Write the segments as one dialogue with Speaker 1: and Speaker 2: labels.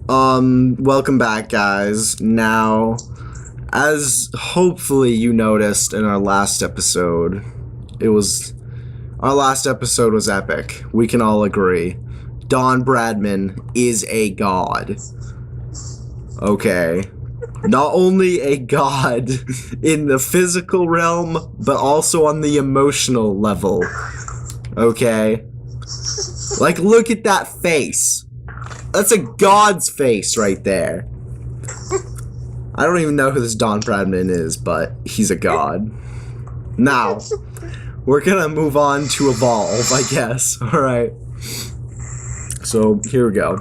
Speaker 1: Welcome back, guys. Now, as hopefully you noticed in our last episode, our last episode was epic. We can all agree. Don Bradman is a god. Okay. Not only a god in the physical realm, but also on the emotional level. Okay? Like, look at that face. That's a god's face right there. I don't even know who this Don Bradman is, but he's a god. Now, we're gonna move on to Evolve, I guess. Alright. So, here we go.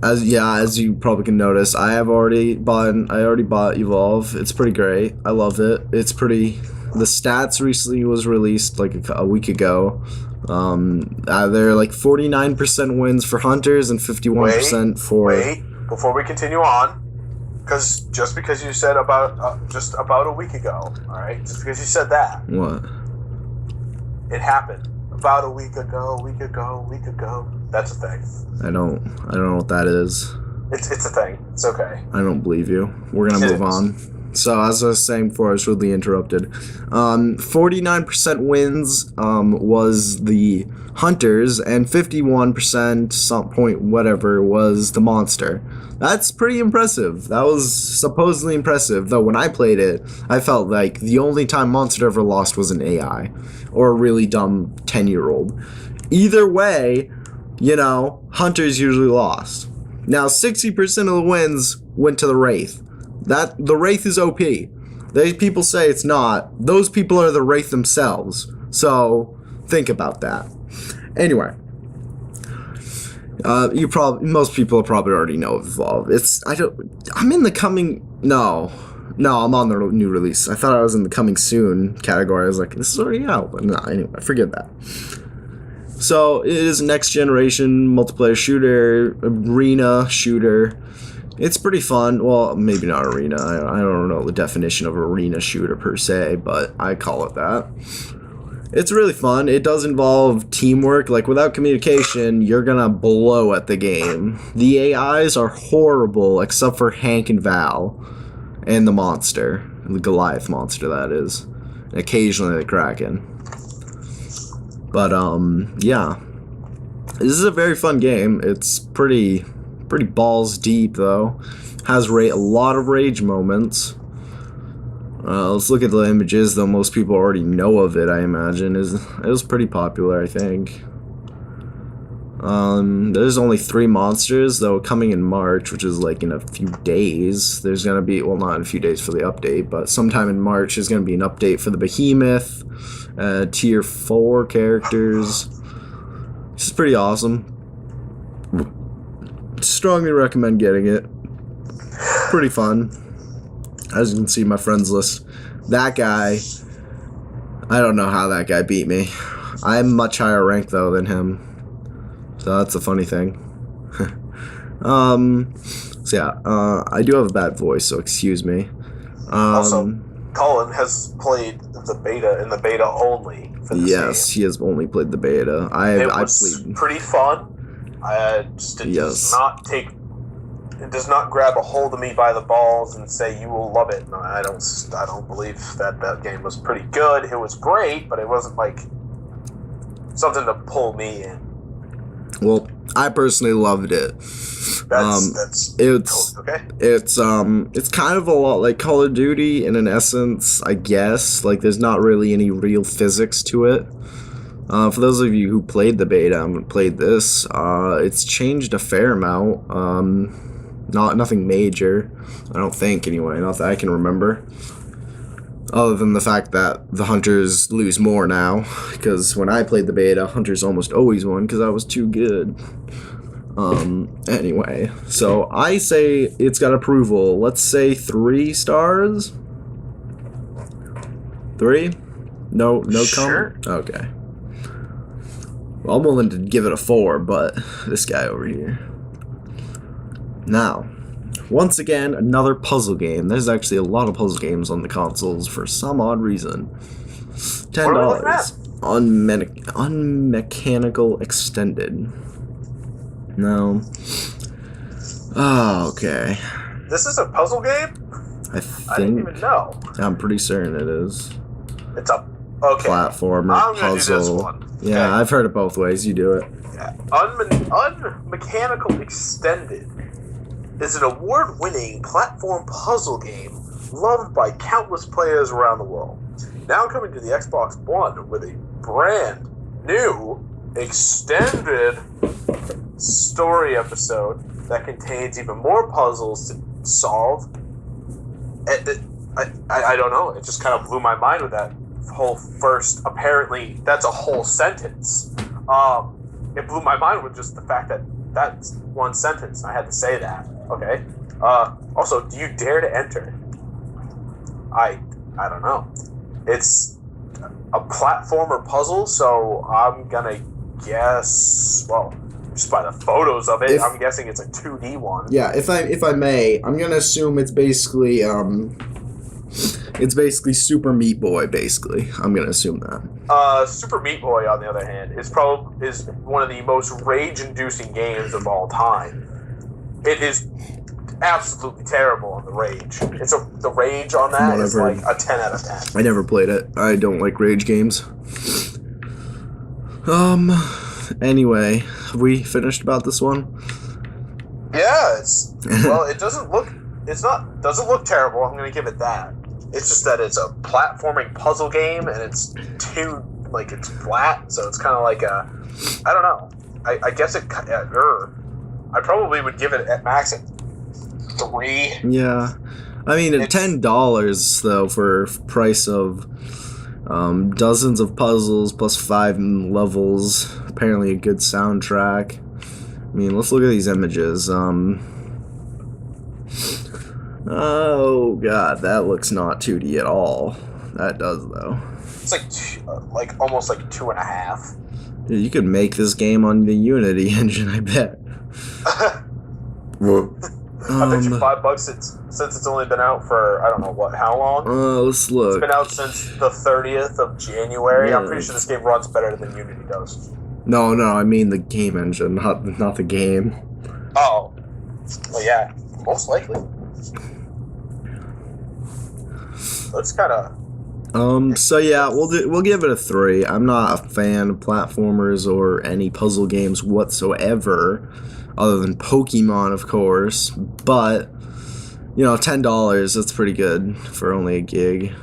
Speaker 1: As you probably can notice, I already bought Evolve. It's pretty great. I love it. The stats recently was released like a week ago. They're like 49% wins for hunters and 51% for.
Speaker 2: Wait, before we continue on, because just because you said just about a week ago, all right, just because you said that.
Speaker 1: What?
Speaker 2: It happened about a week ago. That's a thing.
Speaker 1: I don't know what that is.
Speaker 2: It's a thing. It's okay.
Speaker 1: I don't believe you. We're gonna move on. So, as I was saying before, I was rudely interrupted. 49% wins was the hunters, and 51% some point whatever was the monster. That's pretty impressive. That was supposedly impressive, though when I played it, I felt like the only time monster ever lost was an AI, or a really dumb 10-year-old. Either way, hunters usually lost. Now, 60% of the wins went to the Wraith. The Wraith is OP. People say it's not. Those people are the Wraith themselves. So, think about that. Anyway. Most people probably already know of Evolve. I'm in the coming... No, I'm on the new release. I thought I was in the coming soon category. I was like, this is already out. But no, anyway, forget that. So, it is a next generation multiplayer shooter, arena shooter. It's pretty fun. Well, maybe not arena. I don't know the definition of arena shooter per se, but I call it that. It's really fun. It does involve teamwork. Like, without communication, you're gonna blow at the game. The AIs are horrible, except for Hank and Val. And the monster. The Goliath monster, that is. And occasionally the Kraken. But, yeah. This is a very fun game. It's pretty balls deep, though. Has a lot of rage moments. Let's look at the images, though most people already know of it, I imagine. It was pretty popular, I think. There's only 3 monsters, though, coming in March, which is like in a few days. There's gonna be, well, not in a few days for the update, but sometime in March there's gonna be an update for the Behemoth, tier 4 characters. This is pretty awesome. Strongly recommend getting it. Pretty fun. As you can see, my friends list. That guy, I don't know how that guy beat me. I'm much higher ranked though than him. So that's a funny thing. I do have a bad voice, so excuse me.
Speaker 2: Also, Colin has played the beta and the beta only for this
Speaker 1: Yes,
Speaker 2: game.
Speaker 1: he has only played the beta.
Speaker 2: It was pretty fun. It does not grab a hold of me by the balls and say you will love it. No, I don't believe that game was pretty good. It was great, but it wasn't like something to pull me in.
Speaker 1: Well, I personally loved it. It's kind of a lot like Call of Duty in an essence, I guess. Like, there's not really any real physics to it. For those of you who played the beta and played this, it's changed a fair amount. Nothing major, I don't think, anyway, not that I can remember. Other than the fact that the hunters lose more now, because when I played the beta, hunters almost always won because I was too good. Anyway, so I say it's got approval. Let's say 3 stars? 3? No
Speaker 2: Sure.
Speaker 1: comment? Okay. Well, I'm willing to give it a 4, but this guy over here. Now, once again, another puzzle game. There's actually a lot of puzzle games on the consoles for some odd reason. $10. Unmechanical Extended. No. Oh, okay.
Speaker 2: This is a puzzle game?
Speaker 1: I think.
Speaker 2: I didn't even know.
Speaker 1: I'm pretty certain it is.
Speaker 2: It's a
Speaker 1: platformer,
Speaker 2: I'm gonna
Speaker 1: puzzle.
Speaker 2: do this one.
Speaker 1: Yeah,
Speaker 2: Okay.
Speaker 1: I've heard it both ways. You do it.
Speaker 2: Yeah. Unmechanical Extended is an award-winning platform puzzle game loved by countless players around the world. Now coming to the Xbox One with a brand new extended story episode that contains even more puzzles to solve. I don't know. It just kind of blew my mind with that whole first. Apparently, that's a whole sentence. It blew my mind with just the fact that that's one sentence. I had to say that. Okay. Also, do you dare to enter? I don't know. It's a platformer puzzle, so I'm gonna guess. Well, just by the photos of it, I'm guessing it's a 2D one.
Speaker 1: Yeah, if I may, I'm gonna assume it's basically Super Meat Boy. Basically, I'm gonna assume that.
Speaker 2: Super Meat Boy, on the other hand, is one of the most rage-inducing games of all time. It is absolutely terrible on the rage. The rage on that is like a 10 out of 10.
Speaker 1: I never played it. I don't like rage games. Anyway, have we finished about this one?
Speaker 2: Yeah, it doesn't look look terrible. I'm gonna give it that. It's just that it's a platforming puzzle game and it's it's flat, so it's kind of like a, I don't know. I guess I probably would give it at max a 3.
Speaker 1: Yeah, I mean at $10 though for price of dozens of puzzles plus 5 levels. Apparently a good soundtrack. I mean, let's look at these images. Oh god, that looks not 2D at all. That does though.
Speaker 2: It's like almost like 2.5.
Speaker 1: Yeah, you could make this game on the Unity engine, I bet.
Speaker 2: I bet you $5 since it's only been out for I don't know how long.
Speaker 1: Let's look.
Speaker 2: It's been out since the 30th of January.
Speaker 1: Yeah.
Speaker 2: I'm pretty sure this game runs better than Unity does.
Speaker 1: No, I mean the game engine, not the game.
Speaker 2: Oh, well, yeah, most likely. That's kind of.
Speaker 1: So yeah, we'll give it a 3. I'm not a fan of platformers or any puzzle games whatsoever, other than Pokemon, of course. But $10, that's pretty good for only a gig.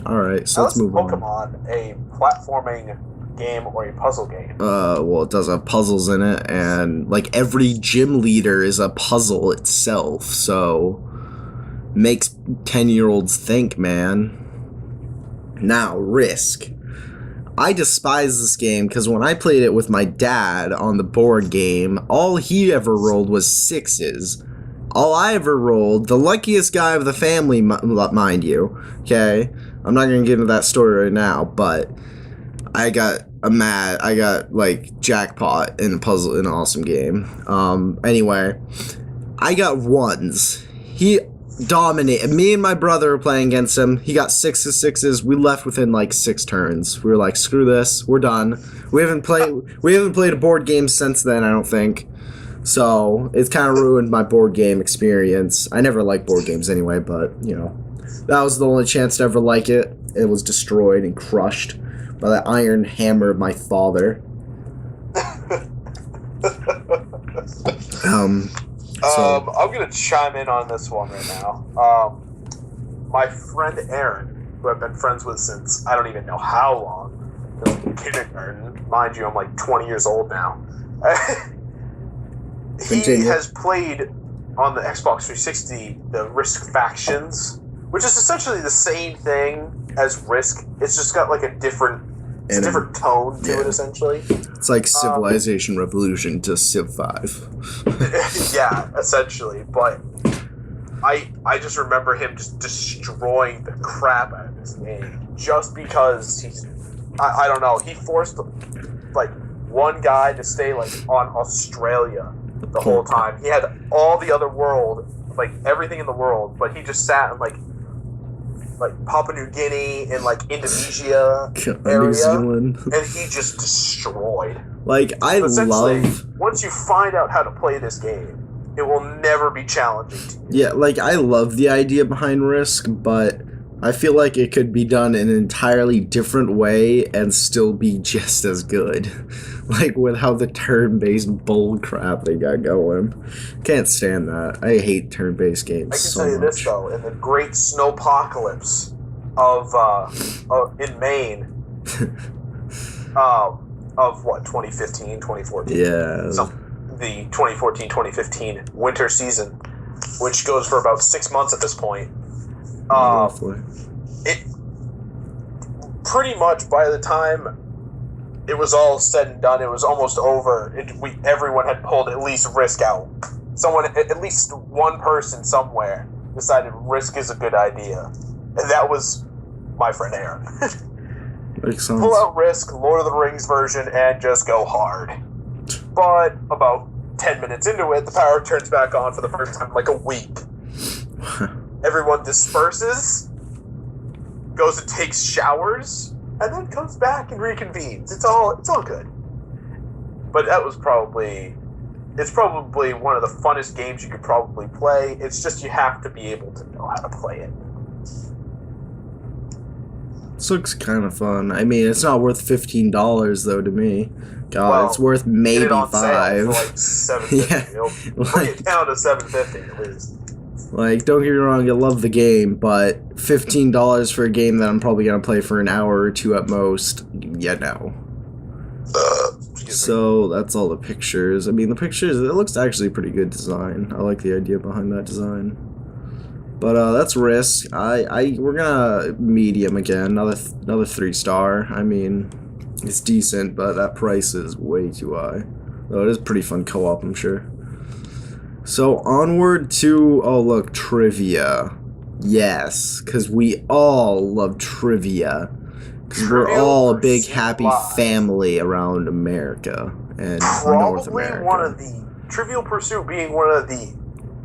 Speaker 1: All right, so let's move
Speaker 2: Pokemon, a platforming game or a puzzle game?
Speaker 1: Well, it does have puzzles in it, and like every gym leader is a puzzle itself. So makes 10-year-olds think, man. Now, Risk. I despise this game because when I played it with my dad on the board game, all he ever rolled was 6s. All I ever rolled, the luckiest guy of the family, mind you, okay? I'm not going to get into that story right now, but I got like jackpot in an awesome game. Anyway, I got 1s. He dominated. Me and my brother were playing against him. He got 6s. We left within like 6 turns. We were like, screw this, we're done. We haven't played a board game since then, I don't think. So it's kind of ruined my board game experience. I never liked board games anyway, but that was the only chance to ever like it. It was destroyed and crushed by the iron hammer of my father.
Speaker 2: I'm gonna chime in on this one right now. My friend Aaron, who I've been friends with since I don't even know how long, kindergarten. Mind you, I'm like 20 years old now. He has played on the Xbox 360 the Risk Factions, which is essentially the same thing as Risk. It's just got like a different tone to it, essentially.
Speaker 1: It's like Civilization Revolution to Civ 5.
Speaker 2: Yeah, essentially. But I just remember him just destroying the crap out of this game just because I don't know, he forced like one guy to stay like on Australia the whole time. He had all the other world, like everything in the world, but he just sat and like like Papua New Guinea and like Indonesia
Speaker 1: New
Speaker 2: area,
Speaker 1: Zealand.
Speaker 2: and he just destroyed.
Speaker 1: Like, I love...
Speaker 2: Once you find out how to play this game, it will never be challenging to you.
Speaker 1: Yeah, like, I love the idea behind Risk, but I feel like it could be done in an entirely different way and still be just as good. Like, with how the turn-based bull crap they got going. Can't stand that. I hate turn-based games so much.
Speaker 2: I can tell you this, though. In the great snowpocalypse in Maine, of what, 2015, 2014?
Speaker 1: Yeah.
Speaker 2: The 2014-2015 winter season, which goes for about 6 months at this point.
Speaker 1: Roughly.
Speaker 2: It pretty much, by the time it was all said and done, it was almost over. Everyone had pulled at least Risk out. At least one person somewhere decided Risk is a good idea, and that was my friend Aaron.
Speaker 1: Makes sense.
Speaker 2: Pull out Risk, Lord of the Rings version, and just go hard. But about 10 minutes into it, the power turns back on for the first time in like a week. Everyone disperses, goes and takes showers, and then comes back and reconvenes. It's all good. But that was probably one of the funnest games you could probably play. It's just you have to be able to know how to play it.
Speaker 1: This looks kind of fun. I mean, it's not worth $15 though to me. God, well, it's worth maybe
Speaker 2: get it on
Speaker 1: $5.
Speaker 2: Sale for like $7.50.
Speaker 1: Yeah,
Speaker 2: It'll bring it down to $7.50 at least.
Speaker 1: Like, don't get me wrong, I love the game, but $15 for a game that I'm probably gonna play for an hour or two at most, yeah, no. So that's all the pictures. I mean, the pictures, it looks actually pretty good design. I like the idea behind that design. But that's Risk. We're gonna medium again. Another 3-star. I mean, it's decent, but that price is way too high. Though it is pretty fun co-op, I'm sure. So onward to, oh look, trivia. Yes, because we all love trivia. Because we're all a big happy family around America and North America.
Speaker 2: One of the Trivial Pursuit being one of the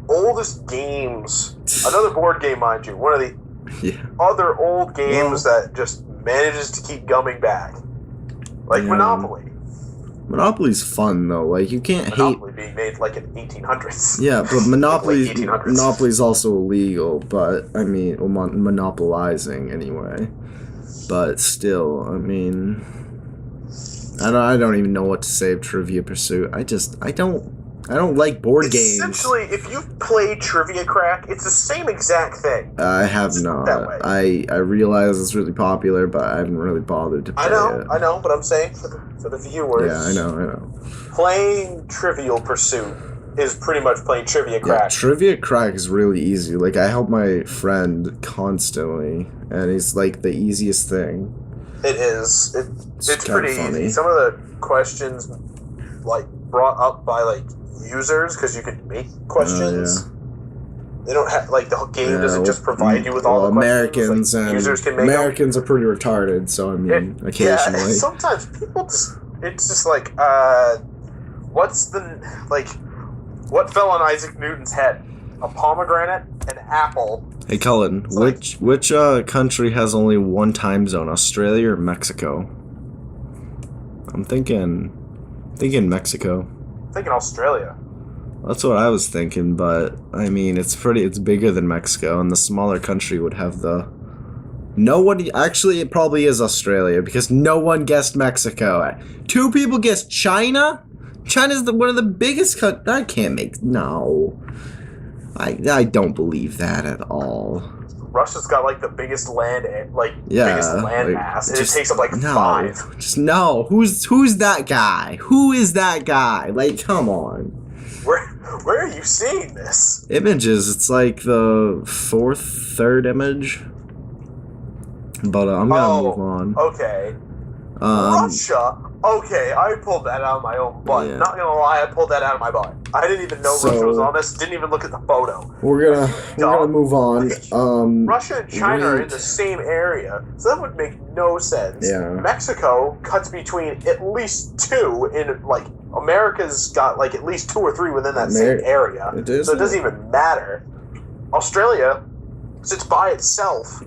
Speaker 2: oldest games, another board game, mind you, one of the other old games that just manages to keep coming back. Like Monopoly.
Speaker 1: Monopoly's fun though. Like, you can't
Speaker 2: Monopoly being made like in 1800s.
Speaker 1: Yeah, but Monopoly's also illegal. But I mean, monopolizing anyway. But still, I mean, I don't even know what to say of Trivia Pursuit. I don't like board games.
Speaker 2: Essentially, if you've played Trivia Crack, it's the same exact thing.
Speaker 1: I have not. I realize it's really popular, but I haven't really bothered to play it.
Speaker 2: I know, but I'm saying for the viewers.
Speaker 1: Yeah, I know.
Speaker 2: Playing Trivial Pursuit is pretty much playing Trivia Crack.
Speaker 1: Yeah, Trivia Crack is really easy. Like, I help my friend constantly, and it's like the easiest thing.
Speaker 2: It is. It's pretty easy. Some of the questions, like, brought up by, like, users, because you could make questions. They don't have, like, the game doesn't just provide you with all the
Speaker 1: Americans
Speaker 2: questions. Like, users can make
Speaker 1: Americans are pretty retarded, so I mean, occasionally.
Speaker 2: Yeah, sometimes people it's just like, what fell on Isaac Newton's head? A pomegranate, an apple.
Speaker 1: Hey Cullen, which country has only one time zone, Australia or Mexico? I'm thinking Mexico.
Speaker 2: I'm thinking Australia.
Speaker 1: That's what I was thinking, but I mean, it's bigger than Mexico, and the smaller country would have actually, it probably is Australia, because no one guessed Mexico. 2 people guessed China? China's one of the biggest countries. I can't make, no. I don't believe that at all.
Speaker 2: Russia's got like the biggest land mass, and it takes up like 5.
Speaker 1: Just no. Who's that guy? Who is that guy? Like, come on.
Speaker 2: Where are you seeing this?
Speaker 1: Images. It's like the third image. But I'm gonna move on.
Speaker 2: Okay. Russia. Okay, I pulled that out of my own butt. Yeah. Not gonna lie, I pulled that out of my butt. I didn't even know Russia was on this. Didn't even look at the photo.
Speaker 1: We're gonna move on.
Speaker 2: Russia and China are in the same area, so that would make no sense.
Speaker 1: Yeah.
Speaker 2: Mexico cuts between at least 2 in, like, America's got like at least 2 or 3 within that same area. So it doesn't even matter. Australia sits by itself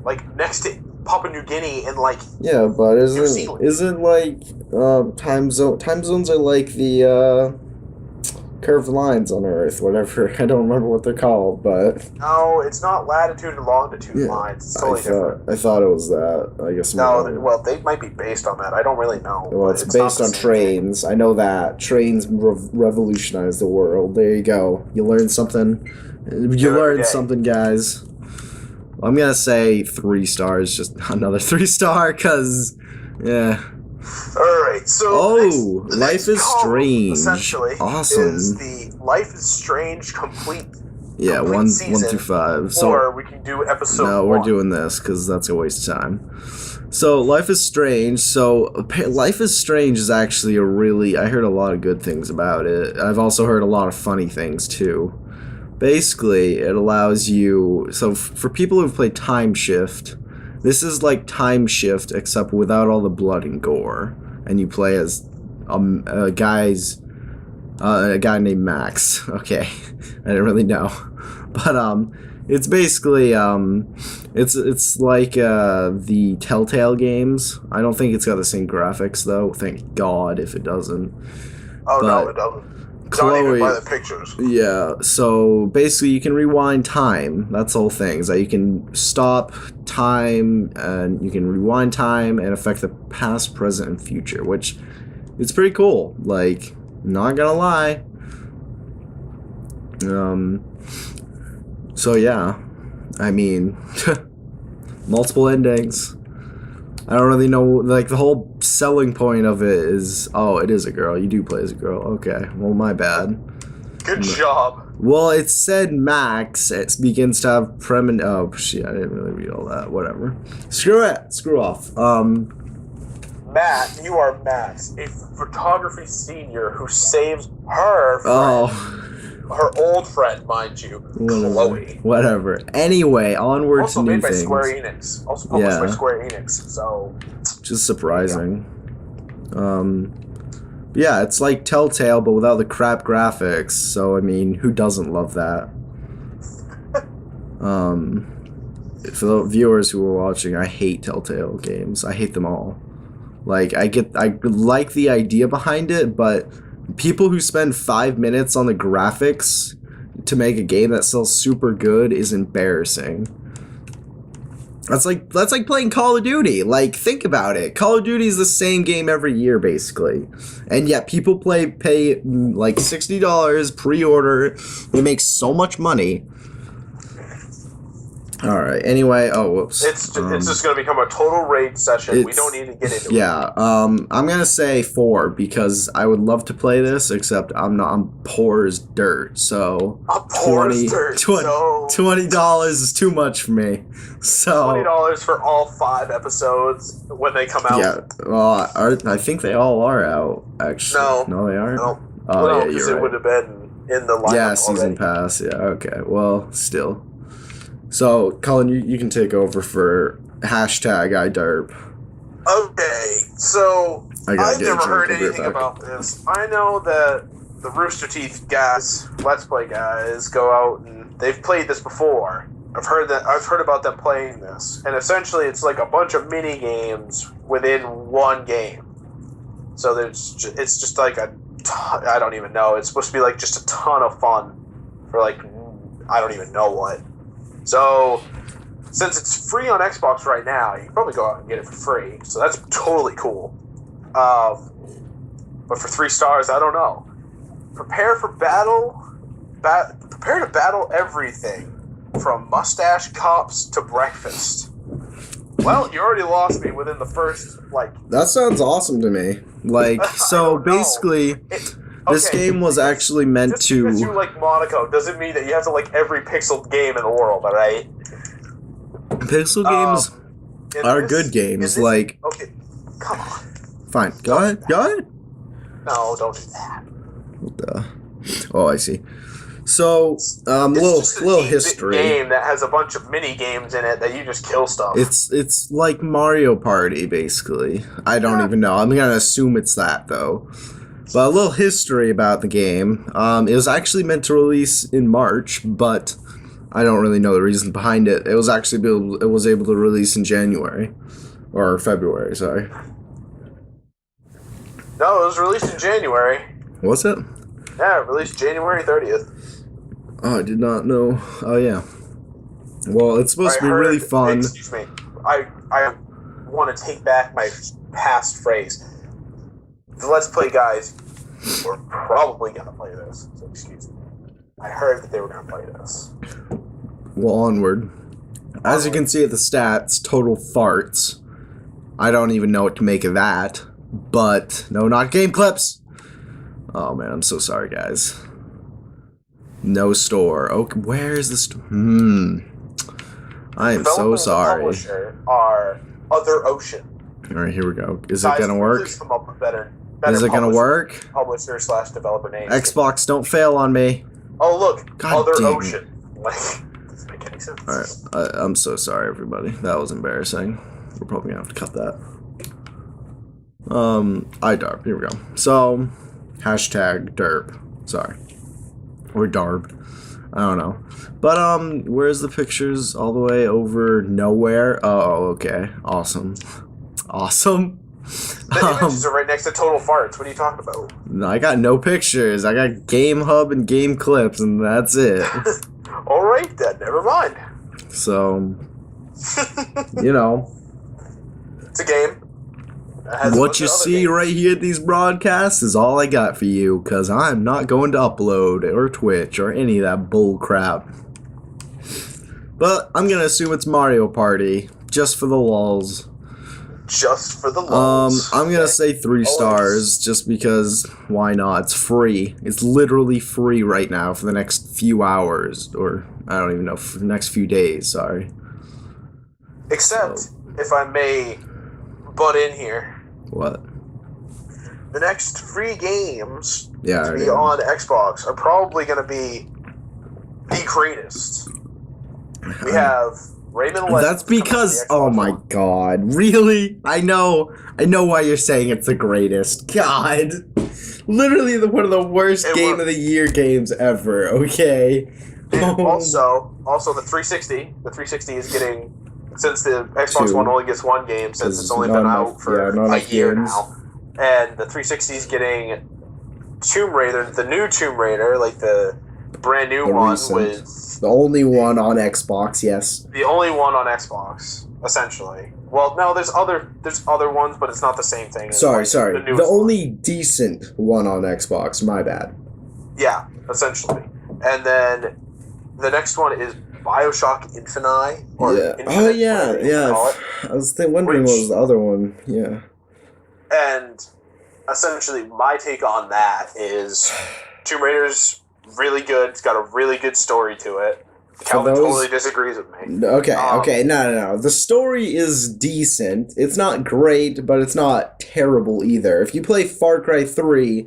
Speaker 2: like next to Papua New Guinea and like
Speaker 1: Yeah, but
Speaker 2: New Zealand.
Speaker 1: isn't like time zones are like the curved lines on Earth, whatever. I don't remember what they're called, but
Speaker 2: No, it's not latitude and longitude
Speaker 1: yeah,
Speaker 2: lines. It's totally different.
Speaker 1: I thought it was that. I guess
Speaker 2: No, well, they might be based on that. I don't really know.
Speaker 1: well, it's
Speaker 2: not
Speaker 1: based
Speaker 2: the
Speaker 1: on
Speaker 2: same
Speaker 1: trains.
Speaker 2: thing.
Speaker 1: I know that trains revolutionized the world. There you go. You learned something. You
Speaker 2: Every
Speaker 1: learned
Speaker 2: day.
Speaker 1: something, guys. I'm gonna say 3 stars, just another 3-star, cause yeah.
Speaker 2: Alright, so
Speaker 1: Oh,
Speaker 2: the
Speaker 1: Life
Speaker 2: next
Speaker 1: is
Speaker 2: column,
Speaker 1: Strange.
Speaker 2: essentially,
Speaker 1: Awesome.
Speaker 2: is the Life is Strange complete
Speaker 1: Yeah,
Speaker 2: complete
Speaker 1: 1
Speaker 2: season,
Speaker 1: through 5. So
Speaker 2: or we can do episode
Speaker 1: no,
Speaker 2: 1.
Speaker 1: we're doing this because that's a waste of time. So Life is Strange. So Life is Strange is actually a really. I heard a lot of good things about it. I've also heard a lot of funny things too. Basically, it allows you. So for people who've played Time Shift, this is like Time Shift except without all the blood and gore, and you play as a guy named Max. Okay, I didn't really know, but it's basically it's like the Telltale games. I don't think it's got the same graphics though. Thank God if it doesn't.
Speaker 2: Oh,
Speaker 1: but
Speaker 2: no, it doesn't. Not even by the pictures.
Speaker 1: Yeah, so basically you can rewind time. That's the whole thing. Is that you can stop time and you can rewind time and affect the past, present, and future, which it's pretty cool. Like, not gonna lie. So yeah, I mean, multiple endings. I don't really know, like, the whole selling point of it is, oh, it is a girl. You do play as a girl. Okay, well, my bad.
Speaker 2: Good job.
Speaker 1: Well, it said Max. It begins to have oh, shit, I didn't really read all that. Whatever. Screw it. Screw off.
Speaker 2: Matt, you are Max, a photography senior who saves her friend, her old friend, mind you, Chloe.
Speaker 1: Whatever. Anyway, onward
Speaker 2: Also
Speaker 1: to new
Speaker 2: made by
Speaker 1: things.
Speaker 2: Square Enix. Also published by Square Enix, so...
Speaker 1: Just surprising. Yeah, it's like Telltale, but without the crap graphics. So, I mean, who doesn't love that? For the viewers who are watching, I hate Telltale games. I hate them all. Like, I like the idea behind it, but people who spend 5 minutes on the graphics to make a game that sells super good is embarrassing. That's like playing Call of Duty. Like, think about it. Call of Duty is the same game every year, basically. And yet people pay like $60 pre-order. They make so much money. Alright, anyway, oh, whoops.
Speaker 2: It's just going to become a total raid session. We don't need to get into it.
Speaker 1: Yeah, I'm going to say 4, because I would love to play this, except I'm poor as dirt, so...
Speaker 2: I'm poor as dirt, so...
Speaker 1: $20 is too much for me, so...
Speaker 2: $20 for all 5 episodes when they come out.
Speaker 1: Yeah, well, I think they all are out, actually. No, they aren't?
Speaker 2: No,
Speaker 1: oh, yeah,
Speaker 2: because
Speaker 1: you're
Speaker 2: it would
Speaker 1: right.
Speaker 2: have been in the lineup
Speaker 1: Yeah, season
Speaker 2: already.
Speaker 1: pass, yeah, okay, well, still... So, Colin, you can take over for #IDerp.
Speaker 2: Okay, so I've never heard anything
Speaker 1: back.
Speaker 2: about this. I know that the Rooster Teeth guys, Let's Play guys, go out and they've played this before. I've heard about them playing this, and essentially it's like a bunch of mini games within one game. So it's just like I don't even know. It's supposed to be like just a ton of fun for like I don't even know what. So, since it's free on Xbox right now, you can probably go out and get it for free. So that's totally cool. But for 3 stars, I don't know. Prepare for battle. Prepare to battle everything, from mustache cops to breakfast. Well, you already lost me within the first
Speaker 1: That sounds awesome to me. Like, so basically. This game was actually meant
Speaker 2: just
Speaker 1: to...
Speaker 2: because you like Monaco doesn't mean that you have to like every pixel game in the world, alright?
Speaker 1: Pixel games are good games, like...
Speaker 2: Okay, come on.
Speaker 1: Fine, go ahead.
Speaker 2: No, don't do that.
Speaker 1: What the... Oh, I see. So, little history.
Speaker 2: It's a game that has a bunch of mini games in it that you just kill stuff.
Speaker 1: It's like Mario Party, basically. I don't even know. I'm gonna assume it's that, though. But a little history about the game. It was actually meant to release in March, but I don't really know the reason behind it. It was able to release in January. Or February, sorry.
Speaker 2: No, it was released in January.
Speaker 1: Was it?
Speaker 2: Yeah, released January 30th.
Speaker 1: Oh, I did not know. Oh, yeah. Well, it's supposed to be really fun.
Speaker 2: Excuse me. I want to take back my past phrase. The Let's Play guys were probably going to play this. So excuse me. I heard that they were going to play this.
Speaker 1: Well, onward. As you can see at the stats, total farts. I don't even know what to make of that. But, no, not game clips! Oh, man, I'm so sorry, guys. No store. Okay, where is the store? I am so sorry.
Speaker 2: Publisher are Other Ocean.
Speaker 1: Alright, here we go. Is it gonna work?
Speaker 2: Come up with better
Speaker 1: Is it gonna work?
Speaker 2: Publisher/developer names.
Speaker 1: Xbox, don't fail on me.
Speaker 2: Oh, look.
Speaker 1: God
Speaker 2: Other
Speaker 1: damn
Speaker 2: Ocean. Like, doesn't make any sense.
Speaker 1: Alright, I'm so sorry, everybody. That was embarrassing. We're probably gonna have to cut that. iDarb. Here we go. So, hashtag derp. Sorry. Or darb. I don't know. But, where's the pictures all the way over nowhere? Oh, okay. Awesome. Awesome.
Speaker 2: The images are right next to Total Farts. What are you talking about?
Speaker 1: I got no pictures. I got Game Hub and Game Clips, and that's it.
Speaker 2: Alright then, never mind.
Speaker 1: So, you know.
Speaker 2: It's a game.
Speaker 1: What you see right here at these broadcasts is all I got for you, because I'm not going to upload or Twitch or any of that bull crap. But I'm going to assume it's Mario Party, just for the lulz.
Speaker 2: Just for the lulz.
Speaker 1: I'm going to say 3 stars, just because why not? It's free. It's literally free right now for the next few hours, or I don't even know, for the next few days, sorry.
Speaker 2: Except, if I may butt in here.
Speaker 1: What?
Speaker 2: The next free games to be on Xbox are probably going to be the greatest. We have Rayman Legends.
Speaker 1: That's because, oh my god, really? I know why you're saying it's the greatest. God. Literally one of the worst Game of the Year games ever, okay?
Speaker 2: Also the 360. The 360 is getting... Since the Xbox One only gets one game, since it's only been out for a year now, and the 360 is getting Tomb Raider, the new Tomb Raider, like the brand new one with
Speaker 1: the only one on Xbox, yes.
Speaker 2: The only one on Xbox, essentially. Well, no, there's other ones, but it's not the same thing.
Speaker 1: Sorry. The only decent one on Xbox. My bad.
Speaker 2: Yeah, essentially, and then the next one is BioShock Infinite.
Speaker 1: Oh yeah. I was wondering what was the other one. Yeah.
Speaker 2: And essentially, my take on that is Tomb Raider's really good. It's got a really good story to it. Calvin totally disagrees with me.
Speaker 1: Okay. No. The story is decent. It's not great, but it's not terrible either. If you play Far Cry 3,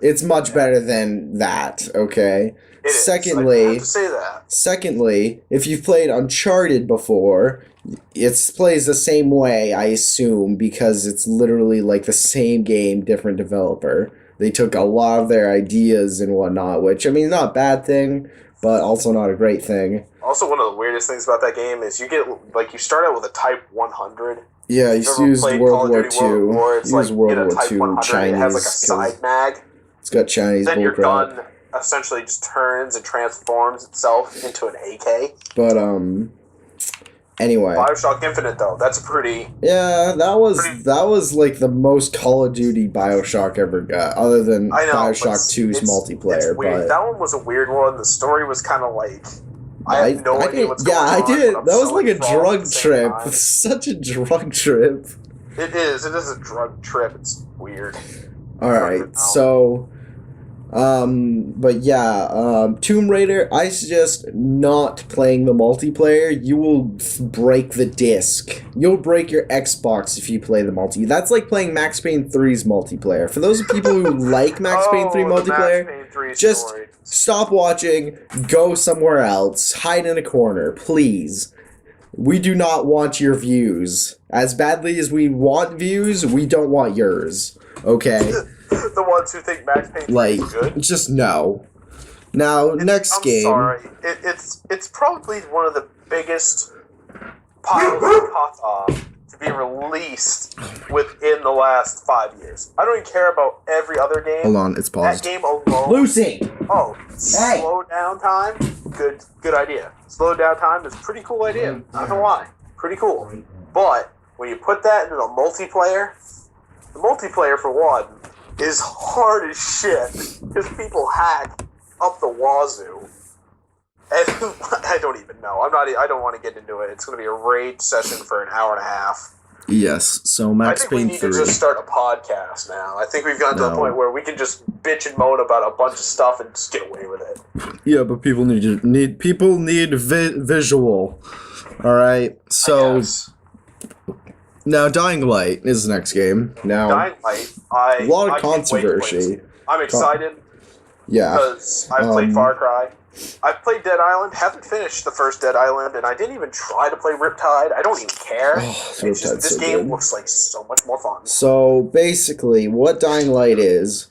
Speaker 1: it's much better than that, okay? Secondly,
Speaker 2: I have to say that.
Speaker 1: Secondly, if you've played Uncharted before, it plays the same way, I assume, because it's literally like the same game, different developer. They took a lot of their ideas and whatnot, which, I mean, not a bad thing, but also not a great thing.
Speaker 2: Also, one of the weirdest things about that game is you start out with a Type 100.
Speaker 1: Yeah, you use World War II.
Speaker 2: It's like,
Speaker 1: World War
Speaker 2: Type
Speaker 1: II
Speaker 2: 100,
Speaker 1: Chinese.
Speaker 2: It has like a side mag.
Speaker 1: It's got Chinese
Speaker 2: then your
Speaker 1: bullcrap.
Speaker 2: gun essentially just turns and transforms itself into an AK.
Speaker 1: But, anyway.
Speaker 2: BioShock Infinite, though, that's pretty...
Speaker 1: Yeah, that was like the most Call of Duty BioShock ever got, other than BioShock 2's multiplayer.
Speaker 2: It's weird.
Speaker 1: But
Speaker 2: that one was a weird one. The story was kind of like... I have no idea what's going on.
Speaker 1: Yeah, I did. That was like a drug trip.
Speaker 2: Time.
Speaker 1: It's such a drug trip.
Speaker 2: It is. It is a drug trip. It's weird.
Speaker 1: Alright, so... but yeah, Tomb Raider, I suggest not playing the multiplayer. You will break the disc. You'll break your Xbox if you play the That's like playing Max Payne 3's multiplayer. For those people who like Max Payne 3 multiplayer, just stop watching, go somewhere else, hide in a corner, please. We do not want your views. As badly as we want views, we don't want yours. Okay?
Speaker 2: The ones who think Max Payne 3 is good?
Speaker 1: Just no. Now, next game.
Speaker 2: Sorry, it's probably one of the biggest piles of kata to be released within the last 5 years. I don't even care about every other game.
Speaker 1: Hold on, it's paused.
Speaker 2: That game alone.
Speaker 1: Lucy!
Speaker 2: Oh, slow down time? Good idea. Slow down time is a pretty cool idea. Not gonna lie. Pretty cool. But when you put that into the multiplayer for one is hard as shit because people hack up the wazoo. And I don't even know. I don't want to get into it. It's going to be a raid session for an hour and a half.
Speaker 1: Yes. So Max Payne 3.
Speaker 2: I think we need to just start a podcast now. I think we've gotten to the point where we can just bitch and moan about a bunch of stuff and just get away with it.
Speaker 1: Yeah, but people need visual. All right. So now Dying Light is the next game. Now
Speaker 2: Dying Light.
Speaker 1: A lot of controversy.
Speaker 2: I'm excited.
Speaker 1: Yeah.
Speaker 2: Because I've played Far Cry. I've played Dead Island, haven't finished the first Dead Island, and I didn't even try to play Riptide. I don't even care. This game looks like so much more fun.
Speaker 1: So, basically, what Dying Light is,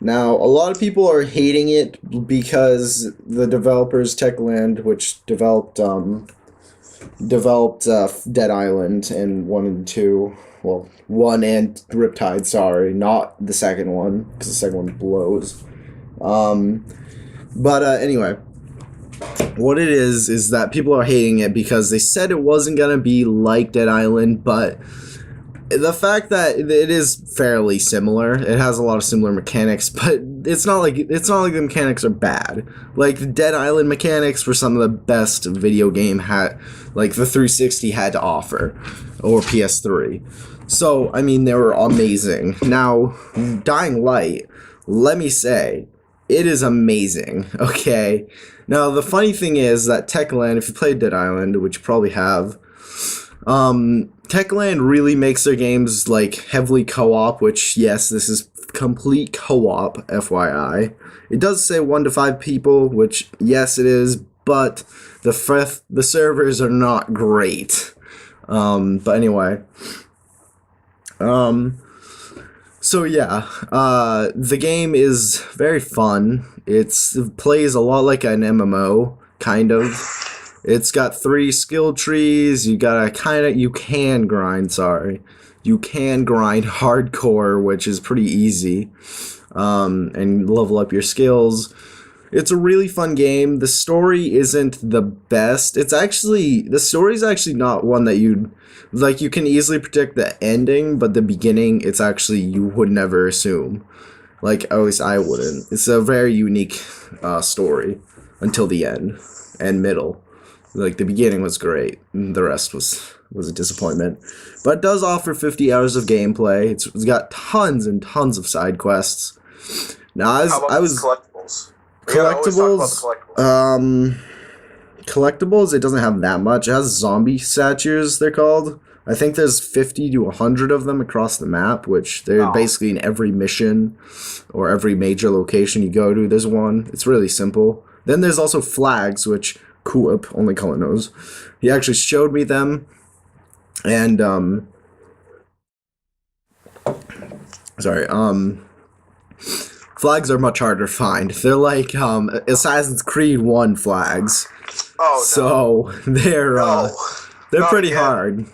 Speaker 1: now, a lot of people are hating it because the developers, Techland, which developed Dead Island and 1 and 2, well, 1 and Riptide, sorry, not the second one, because the second one blows. Anyway, what it is that people are hating it because they said it wasn't going to be like Dead Island, but the fact that it is fairly similar, it has a lot of similar mechanics, but it's not like the mechanics are bad. Like, the Dead Island mechanics were some of the best video game the 360 had to offer, or PS3. So, I mean, they were amazing. Now, Dying Light, let me say, it is amazing, okay? Now, the funny thing is that Techland, if you played Dead Island, which you probably have, Techland really makes their games, like, heavily co-op, which, yes, this is complete co-op, FYI. It does say 1 to 5 people, which, yes, it is, but the servers are not great. But anyway. So yeah, the game is very fun. It plays a lot like an MMO, kind of. It's got 3 skill trees. You can grind hardcore, which is pretty easy, and level up your skills. It's a really fun game. The story isn't the best. The story's actually not one that you can easily predict the ending, but the beginning, it's actually, you would never assume. Like, at least I wouldn't. It's a very unique story until the end and middle. Like, the beginning was great, and the rest was a disappointment. But it does offer 50 hours of gameplay. It's got tons and tons of side quests. Now,
Speaker 2: collectibles?
Speaker 1: Collectibles, it doesn't have that much. It has zombie statues, they're called. I think there's 50 to 100 of them across the map, which they're basically in every mission or every major location you go to. There's one. It's really simple. Then there's also flags, which Coop, only Cullen knows. He actually showed me them. And, flags are much harder to find. They're like Assassin's Creed 1 flags.
Speaker 2: Oh, no.
Speaker 1: So they're pretty hard.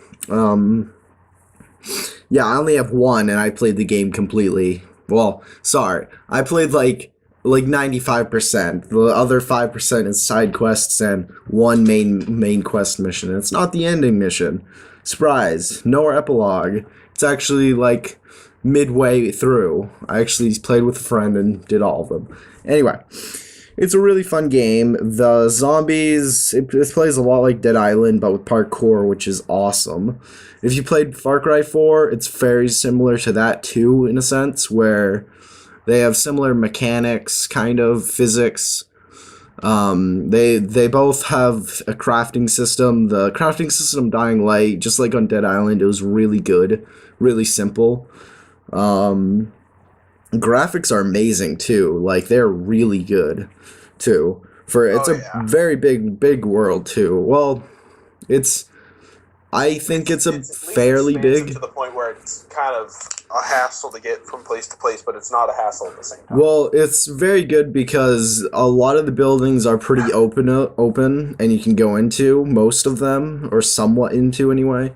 Speaker 1: Yeah, I only have 1 and I played the game completely. Well, sorry. I played like 95%. The other 5% is side quests and 1 main quest mission. And it's not the ending mission. Surprise. No epilogue. It's actually like midway through. I actually played with a friend and did all of them. Anyway, it's a really fun game. The zombies, it plays a lot like Dead Island, but with parkour, which is awesome. If you played Far Cry 4, it's very similar to that too, in a sense, where they have similar mechanics, kind of, physics. They both have a crafting system. The crafting system Dying Light, just like on Dead Island, it was really good, really simple. Graphics are amazing too. Like, they're really good too. It's a very big world too. Well, I think it's a fairly big.
Speaker 2: To the point where it's kind of a hassle to get from place to place, but it's not a hassle at the same time.
Speaker 1: Well, it's very good because a lot of the buildings are pretty open, and you can go into most of them, or somewhat into anyway.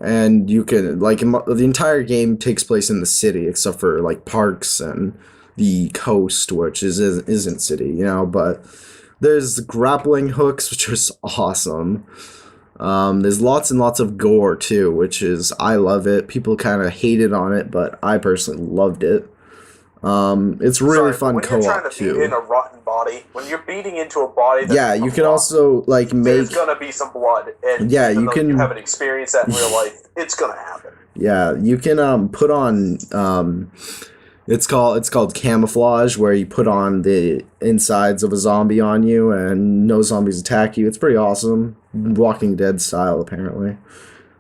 Speaker 1: And you can, like, the entire game takes place in the city, except for, like, parks and the coast, which isn't city, you know, but there's grappling hooks, which is awesome. There's lots and lots of gore too, which is, I love it. People kind of hated on it, but I personally loved it. It's really fun
Speaker 2: when
Speaker 1: co-op
Speaker 2: you're trying to
Speaker 1: too.
Speaker 2: beat in a rotten body, when you're beating into a body, that's
Speaker 1: You can also like make.
Speaker 2: There's gonna be some blood, and even though you haven't experienced that in real life, it's gonna happen.
Speaker 1: Yeah, you can put on. It's called camouflage, where you put on the insides of a zombie on you, and no zombies attack you. It's pretty awesome, Walking Dead style. Apparently,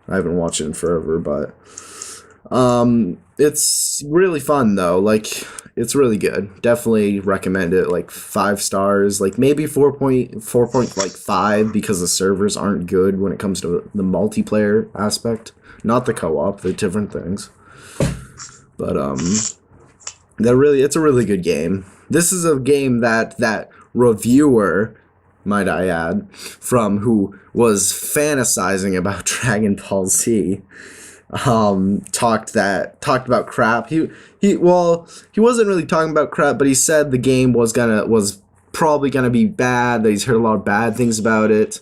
Speaker 1: I haven't watched it in forever, but it's really fun though. Like, it's really good. Definitely recommend it. Like 5 stars. Like maybe 4.5 because the servers aren't good when it comes to the multiplayer aspect, not the co-op. They're different things, but it's a really good game. This is a game that reviewer, might I add, from who was fantasizing about Dragon Ball Z, talked about crap. He wasn't really talking about crap, but he said the game was probably gonna be bad, that he's heard a lot of bad things about it,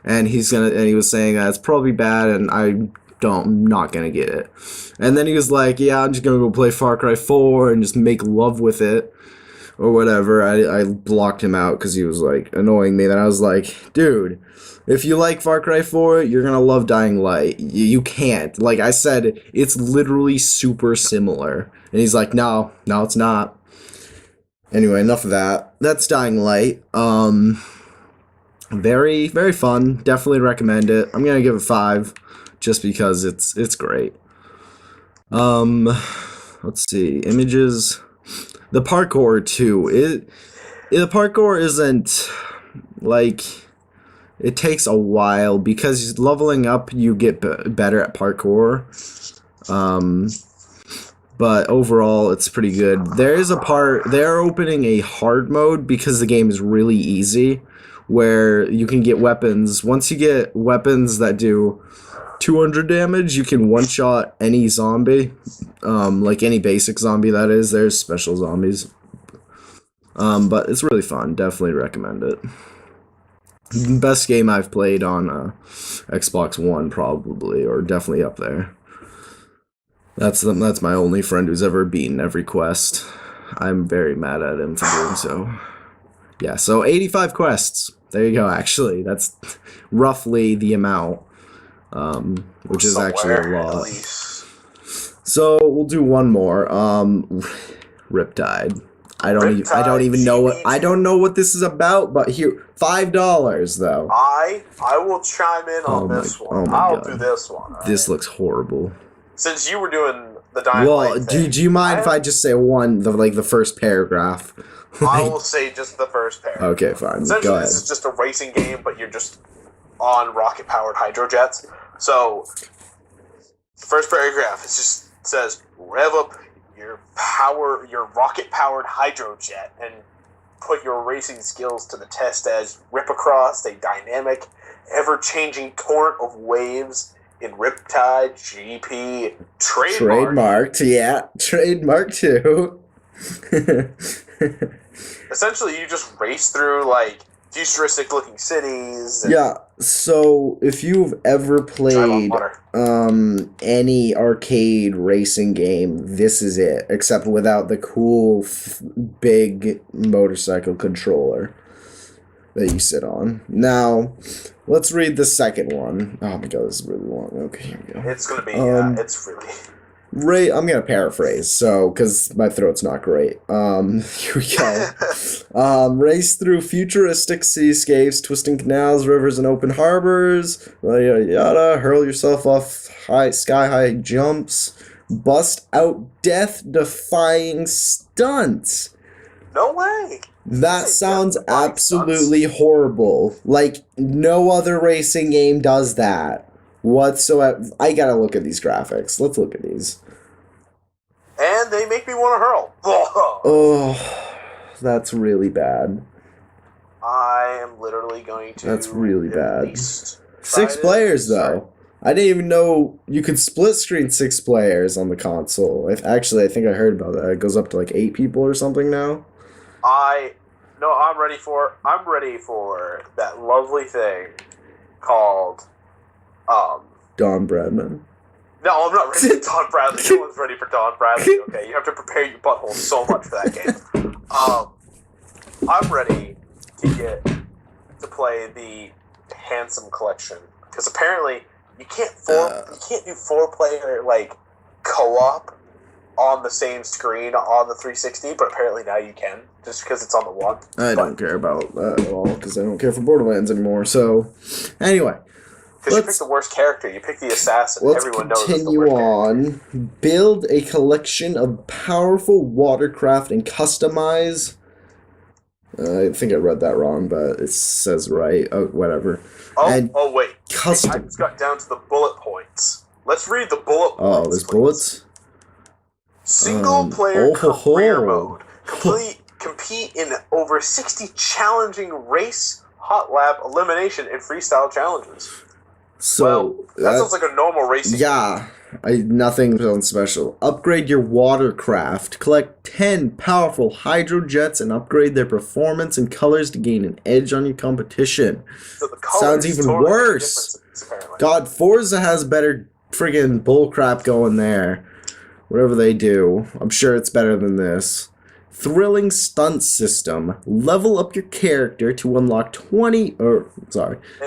Speaker 1: and he was saying that it's probably bad, and I'm not gonna get it. And then he was like, yeah, I'm just gonna go play Far Cry 4 and just make love with it, or whatever. I blocked him out because he was like annoying me. Then I was like, dude, if you like Far Cry 4, you're gonna love Dying Light. You can't. Like I said, it's literally super similar. And he's like, no, it's not. Anyway, enough of that. That's Dying Light. Very, very fun. Definitely recommend it. I'm gonna give it 5. Just because it's great. Let's see, images. The parkour too. The parkour isn't like, it takes a while because leveling up you get better at parkour. But overall it's pretty good. They're opening a hard mode because the game is really easy, where you can get weapons. Once you get weapons that do 200 damage, you can one-shot any zombie, like any basic zombie, that is. There's special zombies, but it's really fun. Definitely recommend it. Best game I've played on Xbox One, probably, or definitely up there. That's my only friend who's ever beaten every quest. I'm very mad at him for doing so. Yeah, so 85 quests. There you go, actually. That's roughly the amount. Which is actually a lot. So we'll do one more. Riptide. I don't even know what this is about, but here, $5 though.
Speaker 2: I will chime in on this one. I'll do this one.
Speaker 1: This looks horrible.
Speaker 2: Since you were doing the Dying Light thing,
Speaker 1: do you mind if I just say the first paragraph?
Speaker 2: I will say just the first paragraph.
Speaker 1: Okay, fine.
Speaker 2: Essentially,
Speaker 1: go ahead.
Speaker 2: This is just a racing game, but you're just on rocket-powered hydrojets. So, the first paragraph says, rev up your rocket-powered hydrojet and put your racing skills to the test as rip across a dynamic, ever-changing torrent of waves in Riptide GP trademarked.
Speaker 1: Yeah, trademarked too.
Speaker 2: Essentially, you just race through, like, futuristic-looking cities.
Speaker 1: Yeah, so if you've ever played any arcade racing game, this is it, except without the cool big motorcycle controller that you sit on. Now, let's read the second one. Oh my god, this is really long. Okay, here we go.
Speaker 2: It's gonna be, it's really...
Speaker 1: I'm gonna paraphrase, because my throat's not great. Here we go. Race through futuristic seascapes, twisting canals, rivers, and open harbors. Yada yada. Hurl yourself off sky-high jumps. Bust out death-defying stunts.
Speaker 2: No way.
Speaker 1: That sounds absolutely horrible. Like, no other racing game does that. whatsoever. I gotta look at these graphics. Let's look at these.
Speaker 2: And they make me want to hurl.
Speaker 1: Oh, that's really bad.
Speaker 2: I am literally going to.
Speaker 1: That's really bad.
Speaker 2: 6
Speaker 1: players, though. I didn't even know you could split screen 6 players on the console. Actually, I think I heard about that. It goes up to like 8 people or something now.
Speaker 2: I'm ready for that lovely thing called
Speaker 1: Don Bradman.
Speaker 2: No, I'm not ready for Don Bradley. No one's ready for Don Bradley. Okay, you have to prepare your butthole so much for that game. I'm ready to play the Handsome Collection because apparently you can't do 4-player like co-op on the same screen on the 360, but apparently now you can just because it's on the one.
Speaker 1: I don't care about that at all because I don't care for Borderlands anymore. So, anyway.
Speaker 2: Because you pick the worst character. You pick the assassin. Everyone knows it's the
Speaker 1: continue
Speaker 2: worst
Speaker 1: on.
Speaker 2: character.
Speaker 1: Build a collection of powerful watercraft and customize. I think I read that wrong, but it says right. Oh, whatever.
Speaker 2: Oh, wait.
Speaker 1: Custom.
Speaker 2: I just got down to the bullet points. Let's read the bullet points.
Speaker 1: Oh, there's bullets?
Speaker 2: Single-player career mode. Compete in over 60 challenging race, hot lap, elimination, and freestyle challenges.
Speaker 1: So
Speaker 2: that sounds like a normal racing.
Speaker 1: Yeah, nothing sounds special. Upgrade your watercraft. Collect 10 powerful hydrojets and upgrade their performance and colors to gain an edge on your competition.
Speaker 2: So the colors
Speaker 1: sounds even
Speaker 2: totally
Speaker 1: worse.
Speaker 2: Apparently.
Speaker 1: God, Forza has better friggin' bullcrap going there. Whatever they do, I'm sure it's better than this. Thrilling stunt system. Level up your character to unlock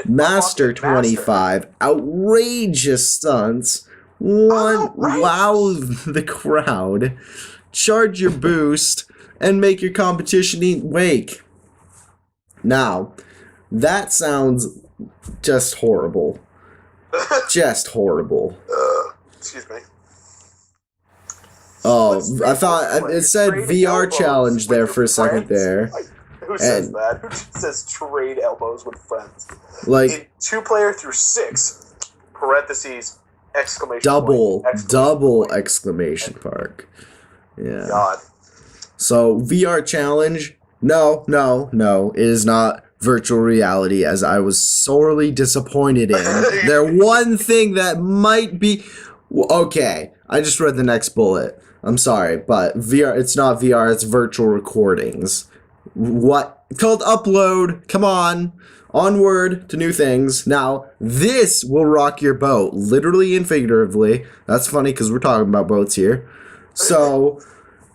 Speaker 1: master 25 outrageous stunts. Wow the crowd. Charge your boost and make your competition eat wake. Now, that sounds just horrible. Just horrible.
Speaker 2: Excuse me.
Speaker 1: Oh, I thought it said VR challenge there for a second there.
Speaker 2: Who says that? Who says trade elbows with friends?
Speaker 1: Like
Speaker 2: in 2-player through 6 parentheses exclamation
Speaker 1: double
Speaker 2: point,
Speaker 1: exclamation mark. Yeah.
Speaker 2: God.
Speaker 1: So VR challenge? No. It is not virtual reality, as I was sorely disappointed in. Their one thing that might be okay. I just read the next bullet. I'm sorry, but VR, it's not VR, it's virtual recordings. What? Called upload. Come on. Onward to new things. Now, this will rock your boat, literally and figuratively. That's funny because we're talking about boats here. So,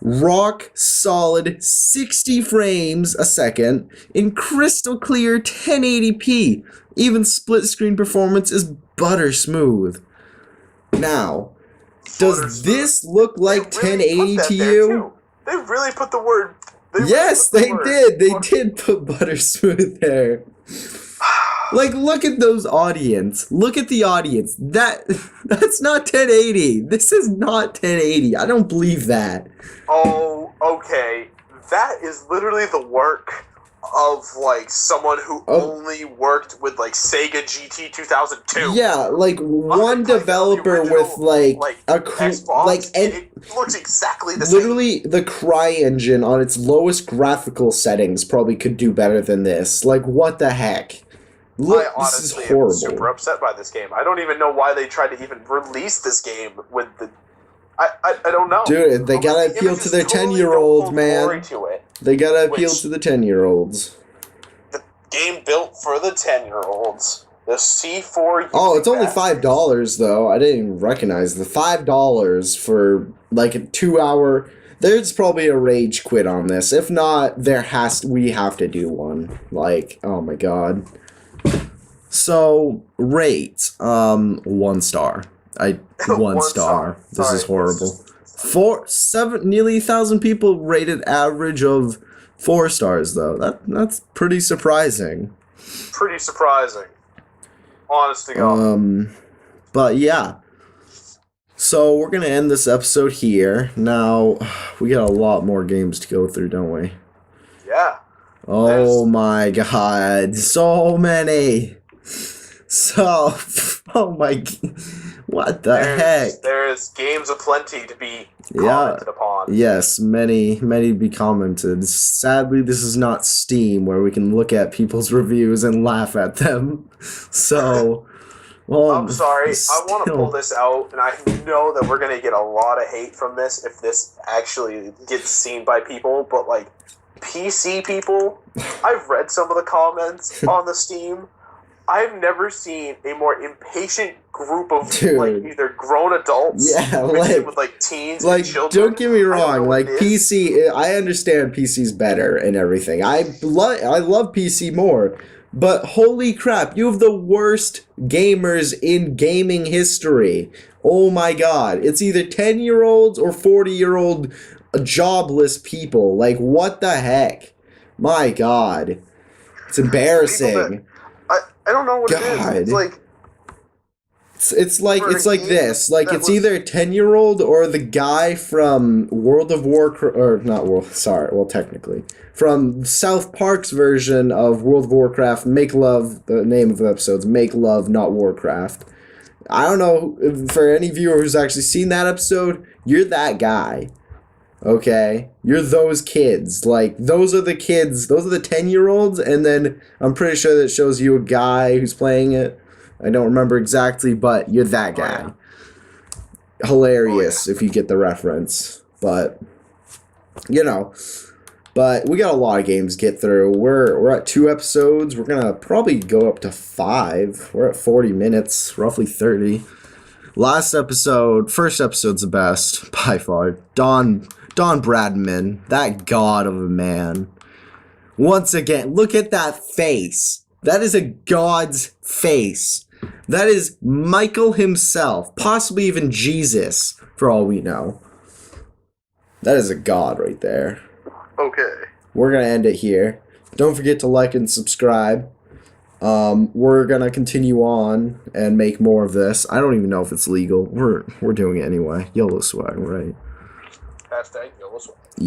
Speaker 1: rock solid 60 frames a second in crystal clear 1080p. Even split screen performance is butter smooth. Now, does this look like 1080 to you?
Speaker 2: They really put the word.
Speaker 1: Yes, they did. They did put butter smooth there. Like, look at those audience. Look at the audience. That's not 1080. This is not 1080. I don't believe that.
Speaker 2: Oh, okay. That is literally the work of like someone who only worked with like Sega GT 2002.
Speaker 1: Yeah, like one developer with like a
Speaker 2: Xbox,
Speaker 1: like
Speaker 2: it looks exactly the
Speaker 1: literally same. The CryEngine on its lowest graphical settings probably could do better than this. Like, what the heck? Look,
Speaker 2: I honestly
Speaker 1: this is horrible.
Speaker 2: am super upset by this game. I don't even know why they tried to even release this game with the. I don't know.
Speaker 1: Dude, they gotta appeal to their 10-year-olds, man. They gotta appeal to the 10-year-olds.
Speaker 2: The game built for the 10-year-olds. The C4.
Speaker 1: Oh, it's only $5 though. I didn't even recognize the $5 for like a 2-hour. There's probably a rage quit on this. If not, we have to do one. Like, oh my god. So rate 1 star. 1 star. This is horrible. Nearly 1,000 people rated average of 4 stars though. That's pretty surprising.
Speaker 2: Pretty surprising. Honest to God.
Speaker 1: But yeah. So we're gonna end this episode here. Now we got a lot more games to go through, don't we?
Speaker 2: Yeah.
Speaker 1: Oh my god, so many. So, oh my, what the heck?
Speaker 2: There's games aplenty to be
Speaker 1: Yeah.
Speaker 2: commented upon.
Speaker 1: Yes, many be commented. Sadly, this is not Steam where we can look at people's reviews and laugh at them. So, well,
Speaker 2: I'm sorry. I want to
Speaker 1: still-
Speaker 2: pull this out, and I know that we're going to get a lot of hate from this if this actually gets seen by people, but, like, PC people, I've read some of the comments on the Steam. I've never seen a more impatient group of,
Speaker 1: Dude.
Speaker 2: like, either grown adults
Speaker 1: Yeah,
Speaker 2: mixed in
Speaker 1: like-
Speaker 2: with, like, teens
Speaker 1: Like,
Speaker 2: and children.
Speaker 1: don't get me
Speaker 2: I don't
Speaker 1: wrong.
Speaker 2: know
Speaker 1: Like
Speaker 2: what it is.
Speaker 1: PC, I understand PC's better and everything. I love PC more. But holy crap, you have the worst gamers in gaming history. Oh my god, it's either 10-year-olds or 40-year-old jobless people. Like, what the heck? My god, it's embarrassing.
Speaker 2: I don't know what it
Speaker 1: God.
Speaker 2: is. It's like,
Speaker 1: It's like
Speaker 2: For a
Speaker 1: it's like
Speaker 2: game
Speaker 1: this. Like
Speaker 2: that
Speaker 1: it's
Speaker 2: was-
Speaker 1: either a 10-year-old or the guy from World of Warcraft, or not World. Sorry, well technically from South Park's version of World of Warcraft. Make Love. The name of the episode's Make Love, not Warcraft. I don't know for any viewer who's actually seen that episode. You're that guy. Okay, you're those kids. Like those are the kids. Those are the 10-year-olds, and then I'm pretty sure that shows you a guy who's playing it. I don't remember exactly, but you're that guy. Hilarious if you get the reference. But you know, but we got a lot of games to get through. We're at 2 episodes. We're gonna probably go up to 5. We're at 40 minutes, roughly 30. First episode's the best by far. Don Bradman, that god of a man. Once again, look at that face. That is a god's face. That is Michael himself, possibly even Jesus, for all we know. That is a god right there.
Speaker 2: okay.
Speaker 1: We're going to end it here. Don't forget to like and subscribe. We're going to continue on and make more of this. I don't even know if it's legal. We're doing it anyway. YOLO swag, right?
Speaker 2: Hashtag yellow swag.